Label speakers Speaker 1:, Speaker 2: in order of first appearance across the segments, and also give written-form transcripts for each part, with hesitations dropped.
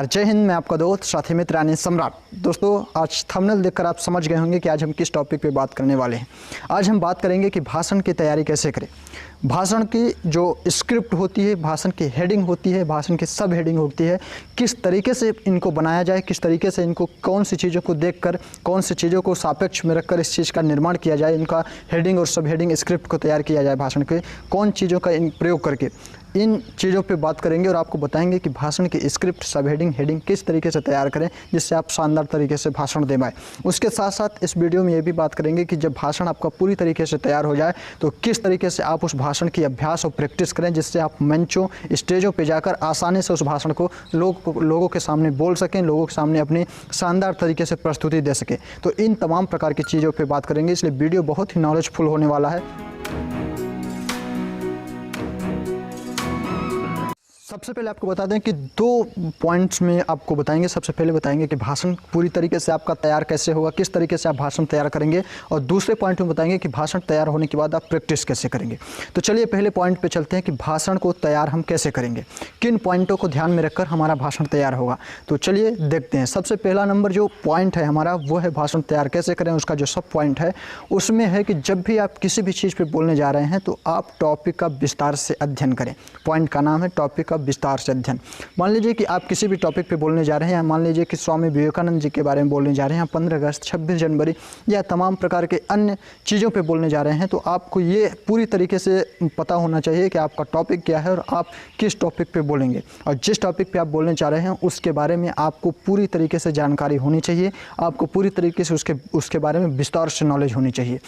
Speaker 1: जय हिंद। मैं आपका दोस्त साथी मित्र यानी सम्राट। दोस्तों, आज थंबनेल देखकर आप समझ गए होंगे कि आज हम किस टॉपिक पे बात करने वाले हैं। आज हम बात करेंगे कि भाषण की तैयारी कैसे करें। भाषण की जो स्क्रिप्ट होती है, भाषण की हेडिंग होती है, भाषण की सब हेडिंग होती है, किस तरीके से इनको बनाया जाए, किस तरीके से इनको कौन सी चीज़ों को देखकर, कौन सी चीज़ों को सापेक्ष में रखकर इस चीज़ का निर्माण किया जाए, इनका हेडिंग और सब हेडिंग स्क्रिप्ट को तैयार किया जाए। भाषण के कौन चीज़ों का प्रयोग करके इन चीज़ों पे बात करेंगे और आपको बताएंगे कि भाषण की स्क्रिप्ट, सब हेडिंग, हेडिंग किस तरीके से तैयार करें जिससे आप शानदार तरीके से भाषण दे पाएँ। उसके साथ साथ इस वीडियो में ये भी बात करेंगे कि जब भाषण आपका पूरी तरीके से तैयार हो जाए तो किस तरीके से आप उस भाषण की अभ्यास और प्रैक्टिस करें जिससे आप मंचों, स्टेजों पर जाकर आसानी से उस भाषण को लोगों के सामने बोल सकें, लोगों के सामने अपनी शानदार तरीके से प्रस्तुति दे सकें। तो इन तमाम प्रकार की चीज़ों पर बात करेंगे, इसलिए वीडियो बहुत ही नॉलेजफुल होने वाला है। सबसे पहले आपको बता दें कि 2 पॉइंट्स में आपको बताएंगे। सबसे पहले बताएंगे कि भाषण पूरी तरीके से आपका तैयार कैसे होगा, किस तरीके से आप भाषण तैयार करेंगे, और दूसरे पॉइंट में बताएंगे कि भाषण तैयार होने के बाद आप प्रैक्टिस कैसे करेंगे। तो चलिए पहले पॉइंट पे चलते हैं कि भाषण को तैयार हम कैसे करेंगे, किन पॉइंटों को ध्यान में रखकर हमारा भाषण तैयार होगा। तो चलिए देखते हैं। सबसे पहला नंबर जो पॉइंट है हमारा वो है भाषण तैयार कैसे करें। उसका जो सब पॉइंट है उसमें है कि जब भी आप किसी भी चीज़ पर बोलने जा रहे हैं तो आप टॉपिक का विस्तार से अध्ययन करें। पॉइंट का नाम है टॉपिक का विस्तार से अध्ययन। मान लीजिए कि आप किसी भी टॉपिक पे बोलने जा रहे हैं, मान लीजिए कि स्वामी विवेकानंद जी के बारे में बोलने जा रहे हैं, 15 अगस्त, 26 जनवरी या तमाम प्रकार के अन्य चीज़ों पे बोलने जा रहे हैं, तो आपको ये पूरी तरीके से पता होना चाहिए कि आपका टॉपिक क्या है और आप किस टॉपिक पे बोलेंगे। और जिस टॉपिक पे आप बोलने जा रहे हैं उसके बारे में आपको पूरी तरीके से जानकारी होनी चाहिए। आपको पूरी तरीके से उसके बारे में विस्तार से नॉलेज होनी चाहिए।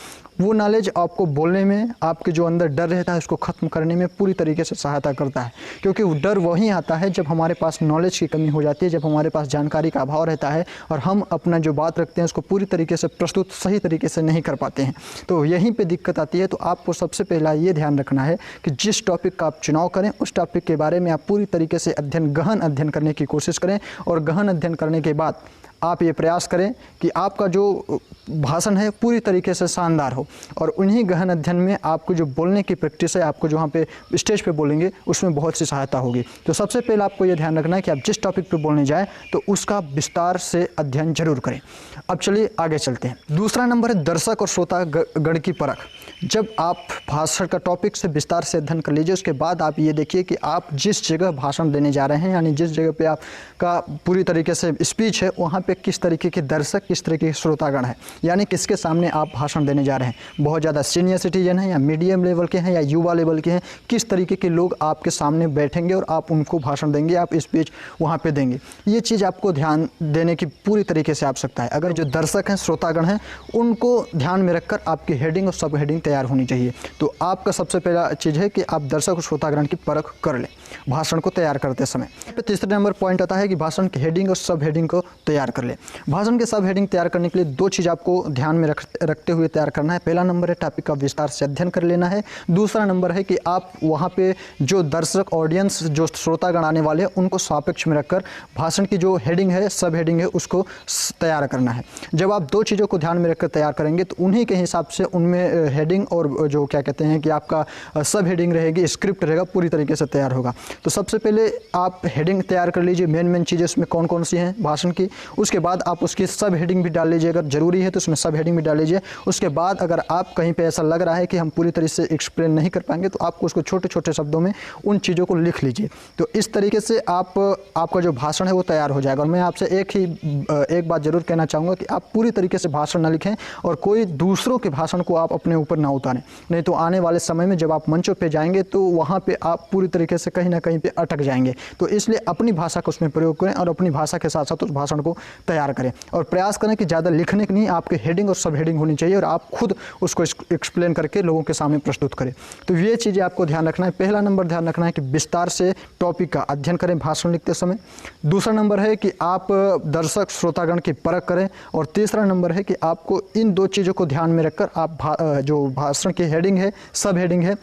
Speaker 1: वो नॉलेज आपको बोलने में, आपके जो अंदर डर रहता है उसको ख़त्म करने में पूरी तरीके से सहायता करता है। क्योंकि वो डर वहीं आता है जब हमारे पास नॉलेज की कमी हो जाती है, जब हमारे पास जानकारी का अभाव रहता है और हम अपना जो बात रखते हैं उसको पूरी तरीके से प्रस्तुत सही तरीके से नहीं कर पाते हैं। तो यहीं पे दिक्कत आती है। तो आपको सबसे पहला ये ध्यान रखना है कि जिस टॉपिक का आप चुनाव करें उस टॉपिक के बारे में आप पूरी तरीके से गहन अध्ययन करने की कोशिश करें। और गहन अध्ययन करने के बाद आप ये प्रयास करें कि आपका जो भाषण है पूरी तरीके से शानदार हो। और उन्हीं गहन अध्ययन में आपको जो बोलने की प्रैक्टिस है, आपको जो वहाँ पे स्टेज पे बोलेंगे उसमें बहुत सी सहायता होगी। तो सबसे पहले आपको ये ध्यान रखना है कि आप जिस टॉपिक पे बोलने जाएँ तो उसका विस्तार से अध्ययन जरूर करें। अब चलिए आगे चलते हैं। दूसरा नंबर है दर्शक और श्रोता गण की परख। जब आप भाषण का टॉपिक से विस्तार से अध्ययन कर लीजिए, उसके बाद आप ये देखिए कि आप जिस जगह भाषण देने जा रहे हैं, यानी जिस जगह पे आपका पूरी तरीके से स्पीच है, वहाँ पे किस तरीके के दर्शक, किस तरीके के श्रोतागण हैं, यानी किसके सामने आप भाषण देने जा रहे हैं। बहुत ज़्यादा सीनियर सिटीजन हैं या मीडियम लेवल के हैं या युवा लेवल के हैं, किस तरीके के लोग आपके सामने बैठेंगे और आप उनको भाषण देंगे, आप स्पीच वहाँ पर देंगे। ये चीज़ आपको ध्यान देने की पूरी तरीके से आवश्यकता है। अगर जो दर्शक हैं, श्रोतागण हैं, उनको ध्यान में रखकर आपकी हेडिंग और सब हेडिंग तैयार होनी चाहिए। तो आपका सबसे पहला चीज़ है कि आप दर्शक और श्रोतागण की परख कर लें भाषण को तैयार करते समय। तीसरे नंबर पॉइंट आता है कि भाषण की हेडिंग और सब हेडिंग को तैयार कर लें। भाषण के सब हेडिंग तैयार करने के लिए 2 चीज़ आपको ध्यान में रखते हुए तैयार करना है। पहला नंबर है टॉपिक का विस्तार से अध्ययन कर लेना है। दूसरा नंबर है कि आप वहाँ पे जो दर्शक, ऑडियंस, जो श्रोतागण आने वाले हैं उनको सापेक्ष में रखकर भाषण की जो हेडिंग है, सब हेडिंग है, उसको तैयार करना है। जब आप 2 चीज़ों को ध्यान में रखकर तैयार करेंगे तो उन्हीं के हिसाब से उनमें हेडिंग और जो क्या कहते हैं कि आपका सब हेडिंग रहेगी, स्क्रिप्ट रहेगा, पूरी तरीके से तैयार होगा। तो सबसे पहले आप हेडिंग तैयार कर लीजिए, मेन चीज़ें उसमें कौन कौन सी हैं भाषण की। उसके बाद आप उसकी सब हेडिंग भी डाल लीजिए, अगर ज़रूरी है तो उसमें सब हेडिंग भी डाल लीजिए। उसके बाद अगर आप कहीं पे ऐसा लग रहा है कि हम पूरी तरीके से एक्सप्लेन नहीं कर पाएंगे तो आपको उसको छोटे छोटे शब्दों में उन चीज़ों को लिख लीजिए। तो इस तरीके से आपका जो भाषण है वो तैयार हो जाएगा। और मैं आपसे एक बात ज़रूर कहना चाहूँगा कि आप पूरी तरीके से भाषण न लिखें और कोई दूसरों के भाषण को आप अपने ऊपर ना उतारें, नहीं तो आने वाले समय में जब आप मंचों पे जाएंगे तो वहाँ पे आप पूरी तरीके से कहीं ना कहीं पे अटक जाएंगे। तो इसलिए अपनी भाषा को उसमें प्रयोग करें और अपनी भाषा के साथ साथ उस भाषण को तैयार करें। और प्रयास करें कि ज़्यादा लिखने की नहीं, आपके हेडिंग और सब हेडिंग होनी चाहिए और आप खुद उसको एक्सप्लेन करके लोगों के सामने प्रस्तुत करें। तो ये चीज़ें आपको ध्यान रखना है। पहला नंबर ध्यान रखना है कि विस्तार से टॉपिक का अध्ययन करें भाषण लिखते समय। दूसरा नंबर है कि आप दर्शक श्रोतागण की परख करें। और तीसरा नंबर है कि आपको इन 2 चीज़ों को ध्यान में रखकर आप जो भाषण की हेडिंग है, सब हेडिंग है,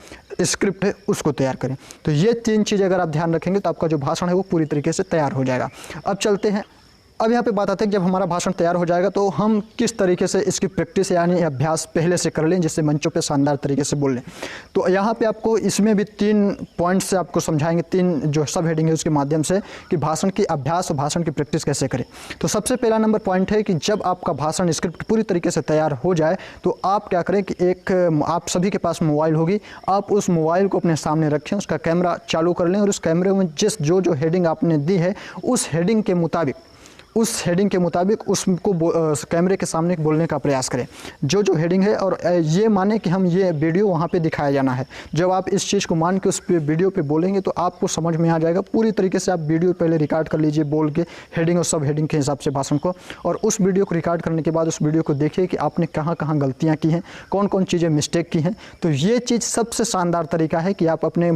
Speaker 1: स्क्रिप्ट है, उसको तैयार करें। तो ये 3 चीज़ अगर आप ध्यान रखेंगे तो आपका जो भाषण है वो पूरी तरीके से तैयार हो जाएगा। अब चलते हैं अब यहाँ पे बात आती है कि जब हमारा भाषण तैयार हो जाएगा तो हम किस तरीके से इसकी प्रैक्टिस यानी अभ्यास पहले से कर लें, जिससे मंचों पे शानदार तरीके से बोल लें। तो यहाँ पे आपको इसमें भी 3 पॉइंट्स से आपको समझाएंगे, 3 जो सब हेडिंग है उसके माध्यम से कि भाषण की अभ्यास और भाषण की प्रैक्टिस कैसे करें। तो सबसे पहला नंबर पॉइंट है कि जब आपका भाषण स्क्रिप्ट पूरी तरीके से तैयार हो जाए तो आप क्या करें कि आप सभी के पास मोबाइल होगी, आप उस मोबाइल को अपने सामने रखें, उसका कैमरा चालू कर लें और उस कैमरे में जो हेडिंग आपने दी है उस हेडिंग के मुताबिक उसको कैमरे के सामने बोलने का प्रयास करें, जो हेडिंग है। और ये माने कि हम ये वीडियो वहाँ पे दिखाया जाना है। जब आप इस चीज़ को मान के उस वीडियो पे बोलेंगे तो आपको समझ में आ जाएगा। पूरी तरीके से आप वीडियो पहले रिकॉर्ड कर लीजिए बोल के, हेडिंग और सब हेडिंग के हिसाब से भाषण को, और उस वीडियो को रिकॉर्ड करने के बाद उस वीडियो को देखिए कि आपने कहाँ कहाँ गलतियाँ की हैं, कौन कौन चीज़ें मिस्टेक की हैं। तो ये चीज़ सबसे शानदार तरीका है कि आप अपने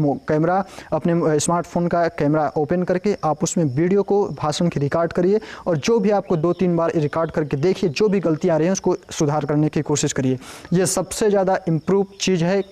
Speaker 1: अपने स्मार्टफोन का कैमरा ओपन करके आप उसमें वीडियो को भाषण की रिकॉर्ड करिए और जो भी आपको 2-3 बार रिकॉर्ड करके देखिए, जो भी गलतियां आ रही हैं उसको सुधार करने की कोशिश करिए। ये सबसे ज़्यादा इम्प्रूव चीज़ है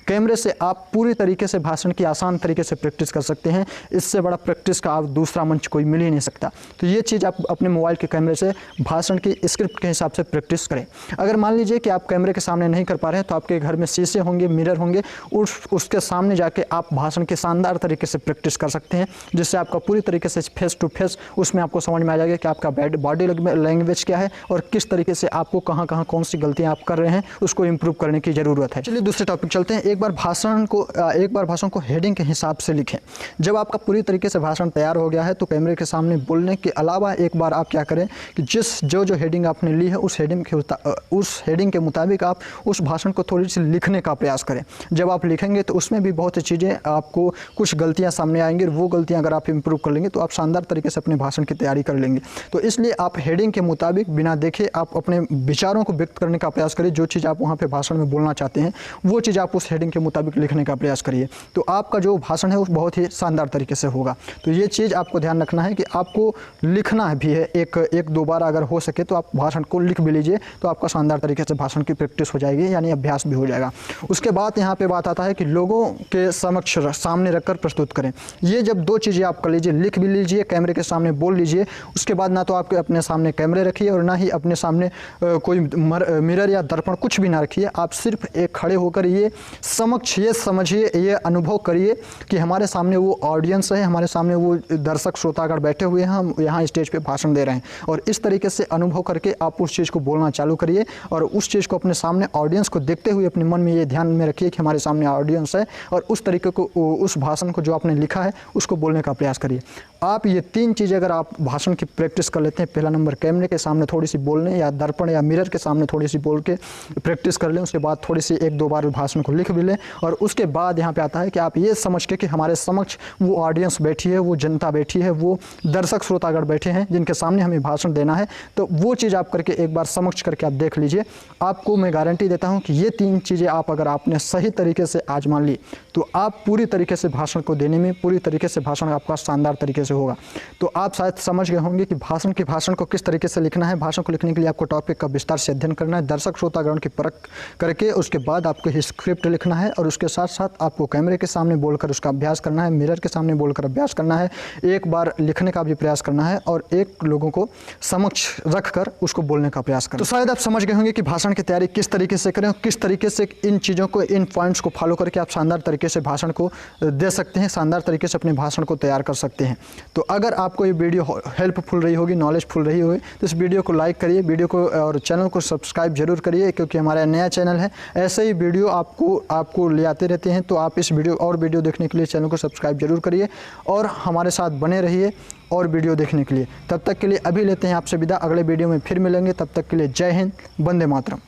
Speaker 1: कैमरे से आप पूरी तरीके से भाषण की आसान तरीके से प्रैक्टिस कर सकते हैं। इससे बड़ा प्रैक्टिस का आप दूसरा मंच कोई मिल ही नहीं सकता। तो ये चीज़ आप अपने मोबाइल के कैमरे से भाषण की स्क्रिप्ट के हिसाब से प्रैक्टिस करें। अगर मान लीजिए कि आप कैमरे के सामने नहीं कर पा रहे हैं तो आपके घर में शीशे होंगे, मिरर होंगे, उसके सामने जाके आप भाषण की शानदार तरीके से प्रैक्टिस कर सकते हैं, जिससे आपका पूरी तरीके से फेस टू फेस उसमें आपको समझ में आ जाएगा कि आपका बॉडी लैंग्वेज क्या है और किस तरीके से आपको कहाँ कहाँ कौन सी गलतियाँ आप कर रहे हैं उसको इम्प्रूव करने की ज़रूरत है। चलिए दूसरे टॉपिक चलते हैं। एक बार भाषण को हेडिंग के हिसाब से लिखें। जब आपका पूरी तरीके से भाषण तैयार हो गया है तो कैमरे के सामने बोलने के अलावा एक बार आप क्या करें कि जो हेडिंग आपने ली है उस हेडिंग के मुताबिक आप उस भाषण को थोड़ी सी लिखने का प्रयास करें। जब आप लिखेंगे तो उसमें भी बहुत सी चीज़ें आपको कुछ गलतियाँ सामने आएंगी, वो गलतियाँ अगर आप इम्प्रूव कर लेंगे तो आप शानदार तरीके से अपने भाषण की तैयारी कर लेंगे। तो इसलिए आप हेडिंग के मुताबिक बिना देखे आप अपने विचारों को व्यक्त करने का प्रयास करिए। जो चीज़ आप वहाँ पे भाषण में बोलना चाहते हैं वो चीज़ आप उस हेडिंग के मुताबिक लिखने का प्रयास करिए, तो आपका जो भाषण है वो बहुत ही शानदार तरीके से होगा। तो ये चीज़ आपको ध्यान रखना है कि आपको लिखना भी है। एक दो बार अगर हो सके तो आप भाषण को लिख भी लीजिए, तो आपका शानदार तरीके से भाषण की प्रैक्टिस हो जाएगी, यानी अभ्यास भी हो जाएगा। उसके बाद यहाँ पे बात आता है कि लोगों के समक्ष सामने रखकर प्रस्तुत करें। ये जब 2 चीज़ें आप कर लीजिए, लिख भी लीजिए, कैमरे के सामने बोल लीजिए, उसके बाद ना तो आप अपने सामने कैमरे रखिए और ना ही अपने सामने कोई मिरर या दर्पण कुछ भी ना रखिए। आप सिर्फ एक खड़े होकर ये समझिए, ये अनुभव करिए कि हमारे सामने वो ऑडियंस है, हमारे सामने वो दर्शक श्रोतागण बैठे हुए हैं, हम यहाँ स्टेज पे भाषण दे रहे हैं। और इस तरीके से अनुभव करके आप उस चीज़ को बोलना चालू करिए और उस चीज़ को अपने सामने ऑडियंस को देखते हुए अपने मन में ये ध्यान में रखिए कि हमारे सामने ऑडियंस है, और उस तरीके को उस भाषण को जो आपने लिखा है उसको बोलने का प्रयास करिए। आप ये 3 चीज़ें अगर आप भाषण की प्रैक्टिस कर लेते हैं, पहला नंबर कैमरे के सामने थोड़ी सी बोलने या दर्पण या मिरर के सामने थोड़ी सी बोल के प्रैक्टिस कर लें, उसके बाद थोड़ी सी 1-2 बार भाषण को लिख भी लें, और उसके बाद यहाँ पे आता है कि आप ये समझ के कि हमारे समक्ष वो ऑडियंस बैठी है, वो जनता बैठी है, वो दर्शक श्रोतागण बैठे हैं जिनके सामने हमें भाषण देना है। तो वो चीज़ आप करके एक बार समक्ष करके आप देख लीजिए। आपको मैं गारंटी देता हूँ कि ये 3 चीज़ें आप अगर आपने सही तरीके से आजमा ली तो आप पूरी तरीके से भाषण को देने में पूरी तरीके से भाषण आपका शानदार तरीके से होगा। तो आप शायद समझ गए होंगे कि भाषण को किस तरीके से लिखना है। भाषण को लिखने के लिए आपको टॉपिक का विस्तार से अध्ययन करना है, दर्शक श्रोतागण की परख करके उसके बाद आपको स्क्रिप्ट लिखना है, और उसके साथ साथ आपको कैमरे के सामने बोलकर उसका अभ्यास करना है, मिरर के सामने बोलकर अभ्यास करना है, एक बार लिखने का भी प्रयास करना है, और एक लोगों को समक्ष रखकर उसको बोलने का प्रयास करना। तो शायद आप समझ गए होंगे कि भाषण की तैयारी किस तरीके से करें, किस तरीके से इन चीज़ों को, इन पॉइंट्स को फॉलो करके आप शानदार तरीके से भाषण को दे सकते हैं, शानदार तरीके से अपने भाषण को तैयार कर सकते हैं। तो अगर आपको ये वीडियो हेल्पफुल रही होगी, नॉलेजफुल रही होगी, तो इस वीडियो को लाइक करिए, वीडियो को और चैनल को सब्सक्राइब जरूर करिए, क्योंकि हमारा नया चैनल है, ऐसे ही वीडियो आपको ले आते रहते हैं। तो आप इस वीडियो देखने के लिए चैनल को सब्सक्राइब जरूर करिए और हमारे साथ बने रहिए और वीडियो देखने के लिए। तब तक के लिए अभी लेते हैं आपसे विदा, अगले वीडियो में फिर मिलेंगे। तब तक के लिए जय हिंद, वंदे मातरम।